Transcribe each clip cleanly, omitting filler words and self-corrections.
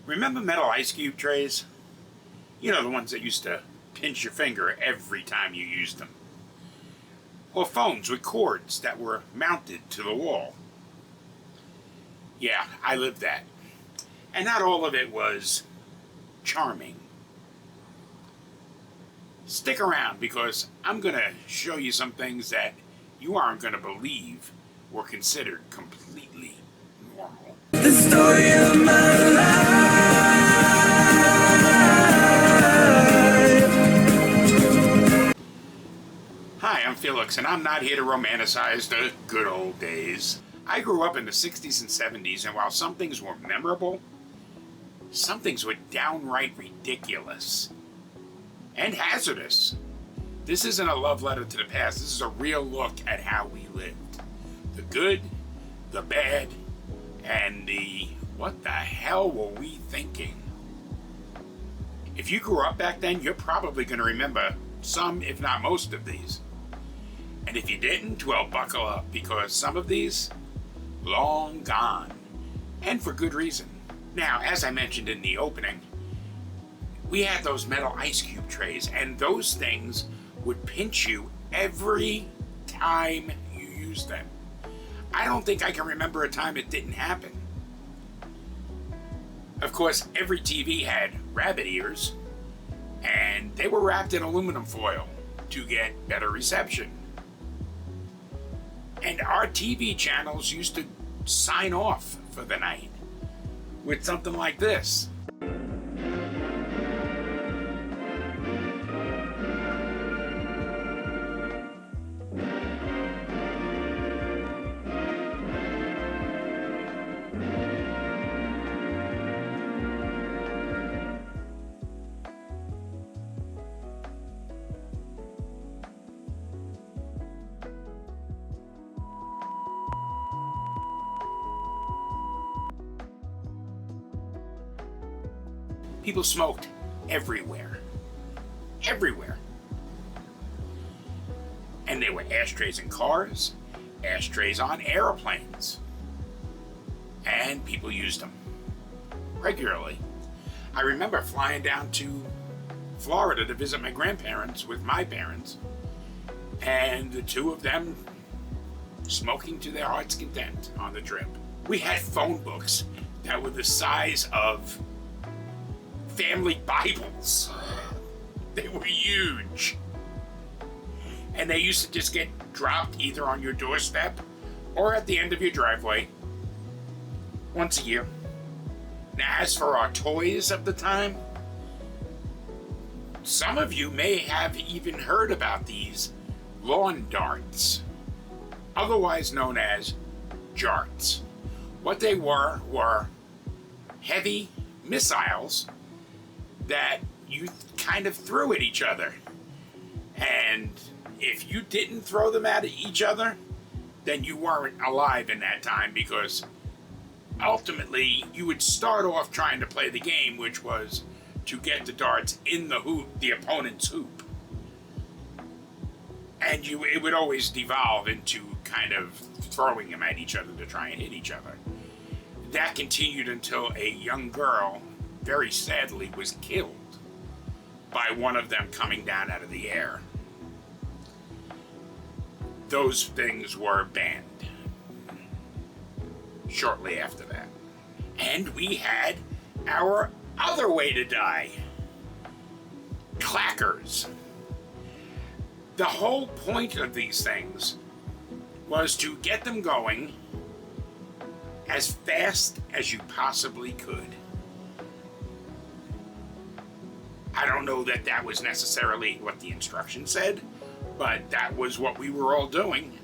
Remember metal ice cube trays? You know, the ones that used to pinch your finger every time you used them. Or phones with cords that were mounted to the wall. Yeah, I lived that. And not all of it was charming. Stick around because I'm going to show you some things that you aren't going to believe were considered completely normal. The story of my life. Hi, I'm Felix, and I'm not here to romanticize the good old days. I grew up in the 60s and 70s, and while some things were memorable, some things were downright ridiculous and hazardous. This isn't a love letter to the past. This is a real look at how we lived. The good, the bad, and the what the hell were we thinking? If you grew up back then, you're probably going to remember some, if not most of these. And if you didn't, well, buckle up, because some of these, long gone, and for good reason. Now, as I mentioned in the opening, we had those metal ice cube trays, and those things would pinch you every time you used them. I don't think I can remember a time it didn't happen. Of course, every TV had rabbit ears, and they were wrapped in aluminum foil to get better reception. And our TV channels used to sign off for the night with something like this. People smoked everywhere. Everywhere. And there were ashtrays in cars, ashtrays on airplanes. And people used them regularly. I remember flying down to Florida to visit my grandparents with my parents, and the two of them smoking to their heart's content on the trip. We had phone books that were the size of family Bibles. They were huge. And they used to just get dropped either on your doorstep or at the end of your driveway once a year. Now, as for our toys of the time, some of you may have even heard about these lawn darts, otherwise known as jarts. What they were heavy missiles that you kind of threw at each other. And if you didn't throw them at each other, then you weren't alive in that time, because ultimately you would start off trying to play the game, which was to get the darts in the hoop, the opponent's hoop. And it would always devolve into kind of throwing them at each other to try and hit each other. That continued until a young girl, very sadly, was killed by one of them coming down out of the air. Those things were banned shortly after that. And we had our other way to die. Clackers. The whole point of these things was to get them going as fast as you possibly could. I don't know that that was necessarily what the instruction said, but that was what we were all doing,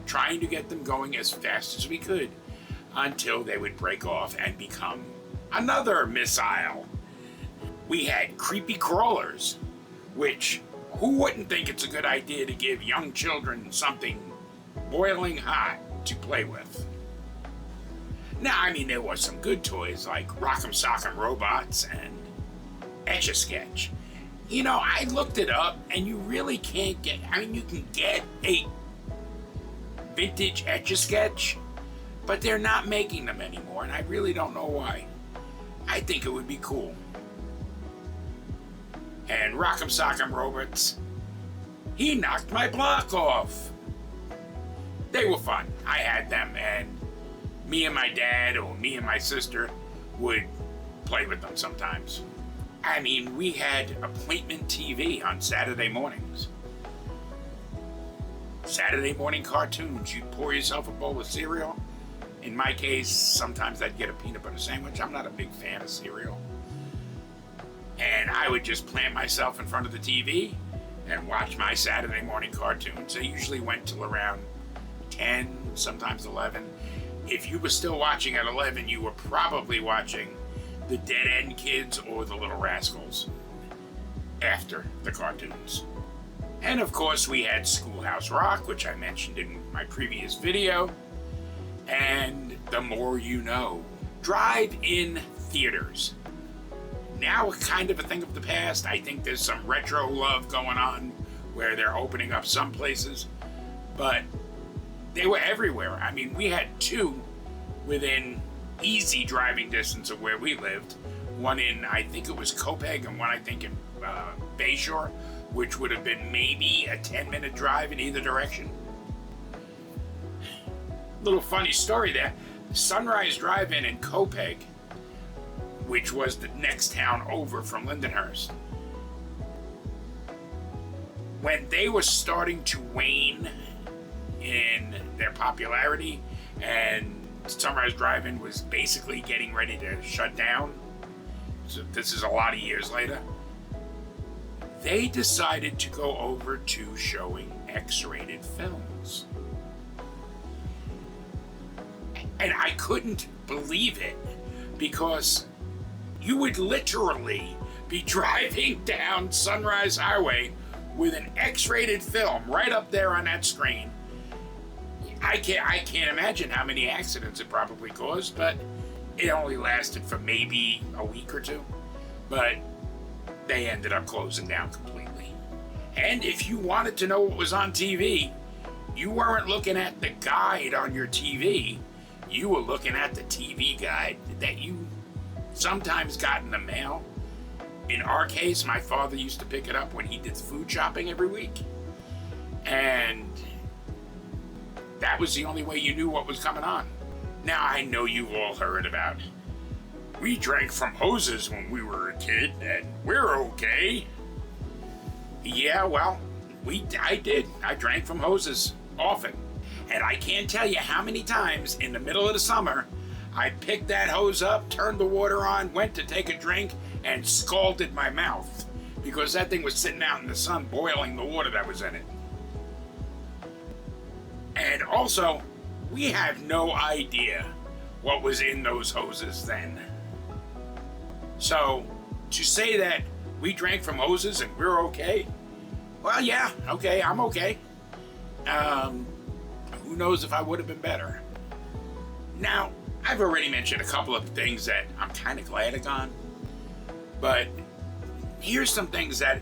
trying to get them going as fast as we could until they would break off and become another missile. We had creepy crawlers, which, who wouldn't think it's a good idea to give young children something boiling hot to play with? Now, I mean, there was some good toys like Rock'em Sock'em Robots and Etch-a-Sketch. You know, I looked it up, and you really can't get, I mean, you can get a vintage Etch-a-Sketch, but they're not making them anymore, and I really don't know why. I think it would be cool. And Rock'em Sock'em Robots, he knocked my block off. They were fun. I had them, and me and my dad or me and my sister would play with them sometimes. I mean, we had appointment TV on Saturday mornings. Saturday morning cartoons. You'd pour yourself a bowl of cereal. In my case, sometimes I'd get a peanut butter sandwich. I'm not a big fan of cereal. And I would just plant myself in front of the TV and watch my Saturday morning cartoons. They usually went till around 10, sometimes 11. If you were still watching at 11, you were probably watching the Dead End Kids or the Little Rascals after the cartoons. And of course, we had Schoolhouse Rock, which I mentioned in my previous video, and The More You Know. Drive-in theaters. Now kind of a thing of the past. I think there's some retro love going on where they're opening up some places, but they were everywhere. I mean, we had two within easy driving distance of where we lived. One in, I think it was Copeg, and one I think in Bayshore, which would have been maybe a 10-minute drive in either direction. Little funny story there. Sunrise Drive-In in Copeg, which was the next town over from Lindenhurst, when they were starting to wane in their popularity and Sunrise Drive-In was basically getting ready to shut down, so this is a lot of years later, they decided to go over to showing X-rated films. And I couldn't believe it, because you would literally be driving down Sunrise Highway with an X-rated film right up there on that screen. I can't imagine how many accidents it probably caused, but it only lasted for maybe a week or two. But they ended up closing down completely. And if you wanted to know what was on TV, you weren't looking at the guide on your TV. You were looking at the TV guide that you sometimes got in the mail. In our case, my father used to pick it up when he did food shopping every week. And that was the only way you knew what was coming on. Now, I know you've all heard about, we drank from hoses when we were a kid, and we're okay. Yeah, well, I did. I drank from hoses often. And I can't tell you how many times in the middle of the summer, I picked that hose up, turned the water on, went to take a drink, and scalded my mouth, because that thing was sitting out in the sun boiling the water that was in it. And also, we have no idea what was in those hoses then. So, to say that we drank from hoses and we're okay, well, yeah, okay, I'm okay. Who knows if I would have been better. Now, I've already mentioned a couple of things that I'm kind of glad are gone, but here's some things that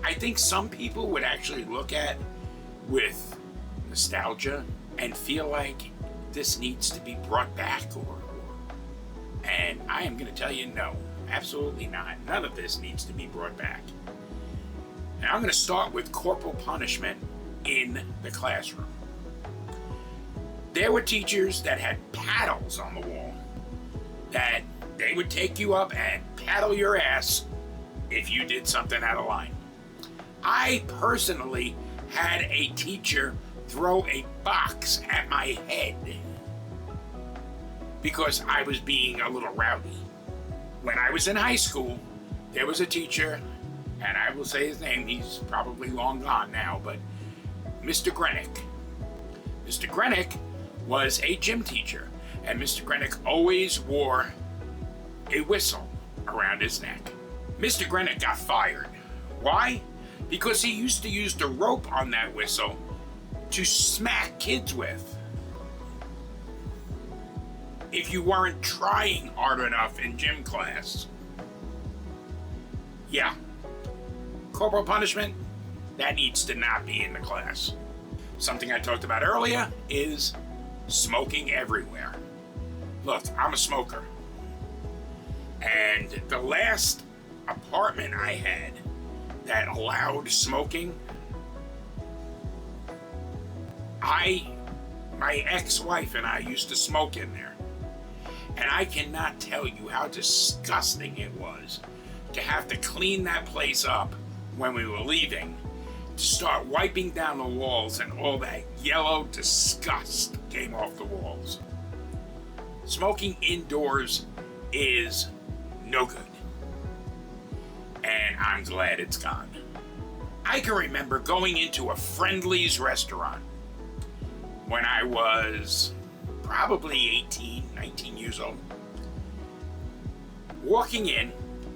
I think some people would actually look at with nostalgia and feel like this needs to be brought back, and I am going to tell you no, absolutely not. None of this needs to be brought back. Now I'm going to start with corporal punishment in the classroom. There were teachers that had paddles on the wall that they would take you up and paddle your ass if you did something out of line. I personally had a teacher throw a box at my head because I was being a little rowdy. When I was in high school, there was a teacher, and I will say his name, he's probably long gone now, but Mr. Grenick. Mr. Grenick was a gym teacher, and Mr. Grenick always wore a whistle around his neck. Mr. Grenick got fired. Why? Because he used to use the rope on that whistle to smack kids with if you weren't trying hard enough in gym class. Yeah. Corporal punishment, that needs to not be in the class. Something I talked about earlier is smoking everywhere. Look, I'm a smoker. And the last apartment I had that allowed smoking, my ex-wife and I used to smoke in there. And I cannot tell you how disgusting it was to have to clean that place up when we were leaving, to start wiping down the walls, and all that yellow disgust came off the walls. Smoking indoors is no good. And I'm glad it's gone. I can remember going into a Friendly's restaurant when I was probably 18, 19 years old. Walking in,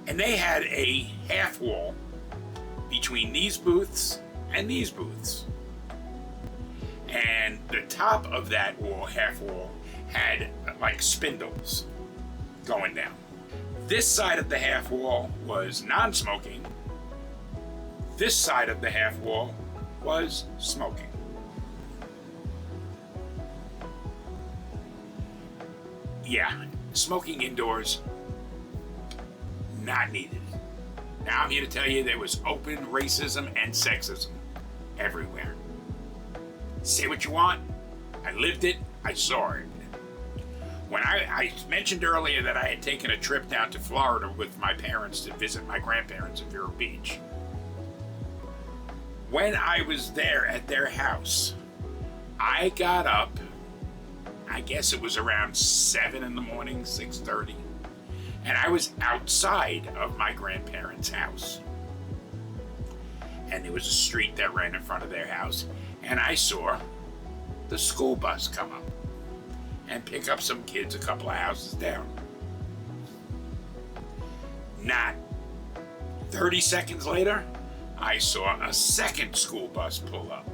and they had a half wall between these booths and these booths. And the top of that wall, half wall, had like spindles going down. This side of the half wall was non-smoking. This side of the half wall was smoking. Yeah, smoking indoors, not needed. Now I'm here to tell you there was open racism and sexism everywhere. Say what you want, I lived it, I saw it. When I mentioned earlier that I had taken a trip down to Florida with my parents to visit my grandparents at Vero Beach. When I was there at their house, I got up, I guess it was around 7 in the morning, 6:30, and I was outside of my grandparents' house. And there was a street that ran in front of their house, and I saw the school bus come up and pick up some kids a couple of houses down. Not 30 seconds later, I saw a second school bus pull up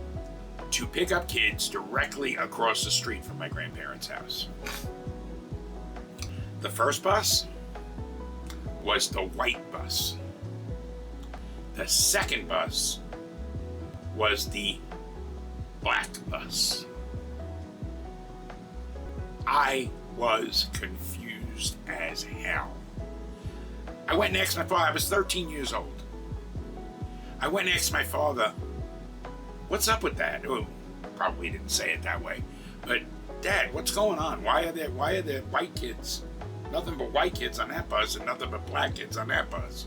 to pick up kids directly across the street from my grandparents' house. The first bus was the white bus. The second bus was the black bus. I was confused as hell. I went and asked my father, I was 13 years old. I went and asked my father, what's up with that? Oh, probably didn't say it that way. But Dad, what's going on? Why are there white kids? Nothing but white kids on that bus and nothing but black kids on that bus.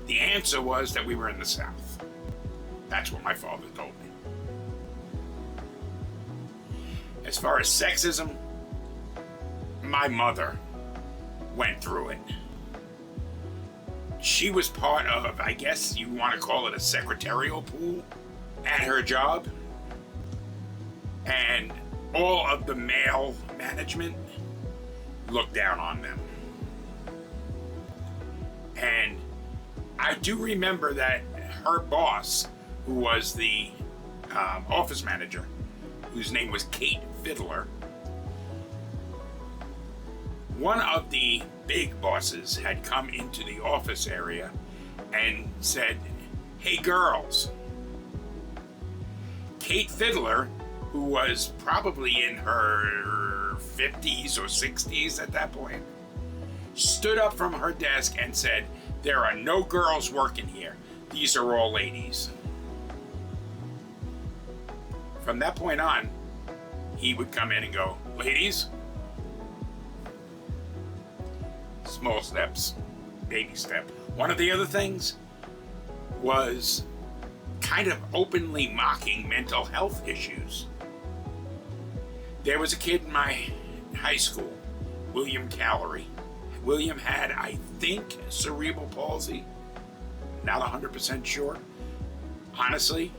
The answer was that we were in the South. That's what my father told me. As far as sexism, my mother went through it. She was part of, I guess you want to call it a secretarial pool at her job. And all of the male management looked down on them. And I do remember that her boss, who was the office manager, whose name was Kate Fiddler, one of the big bosses had come into the office area and said, "Hey girls." Kate Fiddler, who was probably in her 50s or 60s at that point, stood up from her desk and said, "There are no girls working here. These are all ladies." From that point on, he would come in and go, "Ladies, small steps, baby step." One of the other things was kind of openly mocking mental health issues. There was a kid in my high school, William Callery. William had, I think, cerebral palsy. Not 100% sure. Honestly,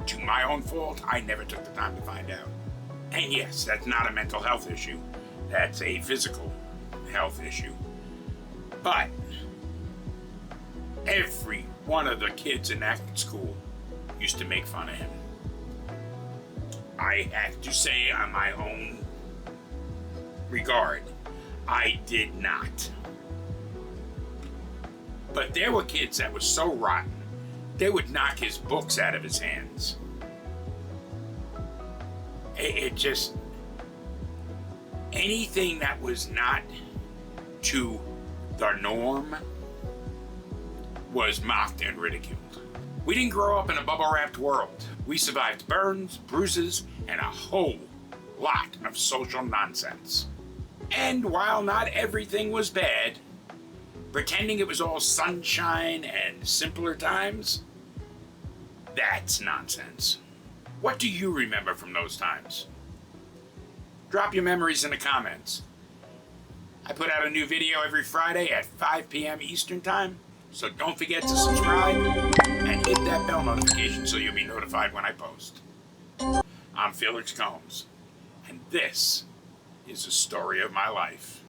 to my own fault, I never took the time to find out. And yes, that's not a mental health issue. That's a physical health issue. But every one of the kids in that school used to make fun of him. I have to say, on my own regard, I did not. But there were kids that were so rotten, they would knock his books out of his hands. Anything that was not to the norm was mocked and ridiculed. We didn't grow up in a bubble-wrapped world. We survived burns, bruises, and a whole lot of social nonsense. And while not everything was bad, pretending it was all sunshine and simpler times, that's nonsense. What do you remember from those times? Drop your memories in the comments. I put out a new video every Friday at 5 p.m. Eastern Time, so don't forget to subscribe and hit that bell notification so you'll be notified when I post. I'm Felix Gomes, and this is the story of my life.